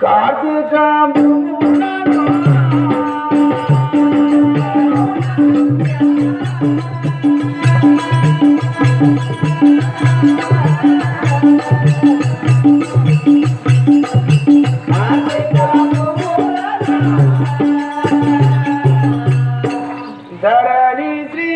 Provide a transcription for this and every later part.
కార్తీక ధరణి శ్రీ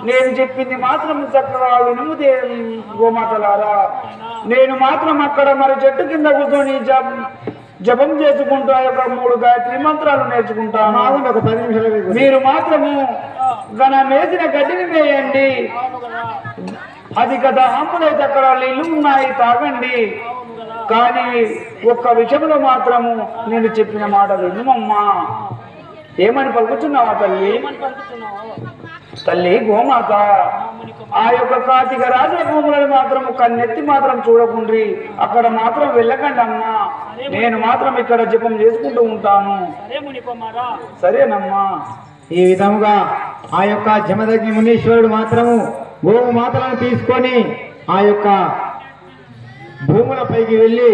నేను చెప్పింది మాత్రం చక్కగా వినుముదే గోమాతలారా. నేను మాత్రం అక్కడ మరి చెట్టు కింద కూర్చొని జపం చేసుకుంటూ ఆ యొక్క 3 గాయత్రి మంత్రాలు నేర్చుకుంటాను. ఒక 10 నిమిషాలు మీరు మాత్రము మేసిన గడ్డిని వేయండి. అది కదా ఆంపులైతే అక్కడ నీళ్ళు ఉన్నాయి, తాగండి. కానీ ఒక్క విషయంలో మాత్రము నేను చెప్పిన మాట వినుమమ్మా. ఏమని పలుకుతున్నావా తల్లి? తల్లి గోమాత, ఆ యొక్క కార్తీక రాజుల భూములను మాత్రం కన్నెత్తి మాత్రం చూడకుండ్రి, అక్కడ మాత్రం వెళ్ళకండి అమ్మా. నేను మాత్రం ఇక్కడ జపం చేసుకుంటూ ఉంటాను. సరేనమ్మా. ఈ విధముగా ఆ యొక్క జమదగ్ని మునీశ్వరుడు మాత్రము గోమాతలను తీసుకొని ఆ యొక్క భూములపైకి వెళ్ళి,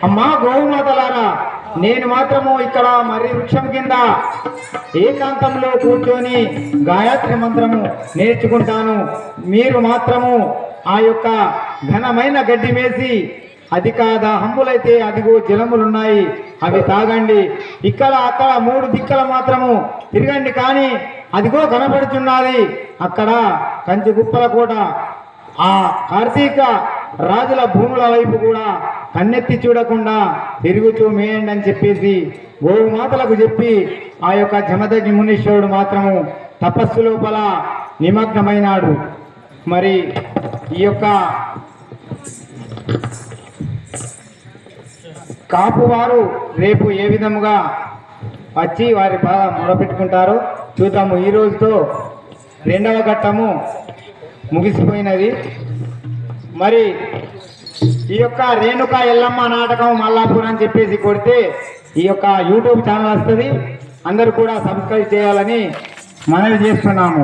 అమ్మా గోమాతలారా, నేను మాత్రము ఇక్కడ మరి వృక్షం కింద ఏకాంతంలో కూర్చొని గాయత్రి మంత్రము నేర్చుకుంటాను. మీరు మాత్రము ఆ యొక్క ఘనమైన గడ్డి మేసి, అది కాదా హంబులైతే అదిగో జలములున్నాయి, అవి తాగండి. ఇక్కడ అక్కడ 3 దిక్కల మాత్రము తిరగండి. కానీ అదిగో కనబడుతున్నది అక్కడ కంచి గుప్పల కోట. ఆ కార్తీక రాజుల భూముల వైపు కూడా కన్నెత్తి చూడకుండా తిరుగుతూ మేయండి అని చెప్పేసి గోమాతలకు చెప్పి ఆ యొక్క జమదగ్ని మునీశ్వరుడు మాత్రము తపస్సు లోపల నిమగ్నమైనాడు. మరి ఈ యొక్క కాపు వారు రేపు ఏ విధముగా వచ్చి వారి బాగా మొదలుపెట్టుకుంటారో చూద్దాము. ఈ రోజుతో 2వ ఘట్టము ముగిసిపోయినది. మరి ఈ యొక్క రేణుక ఎల్లమ్మ నాటకం మల్లాపూర్ అని చెప్పేసి కొడితే ఈ యొక్క యూట్యూబ్ ఛానల్ వస్తుంది. అందరూ కూడా సబ్స్క్రైబ్ చేయాలని మనవి చేస్తున్నాము.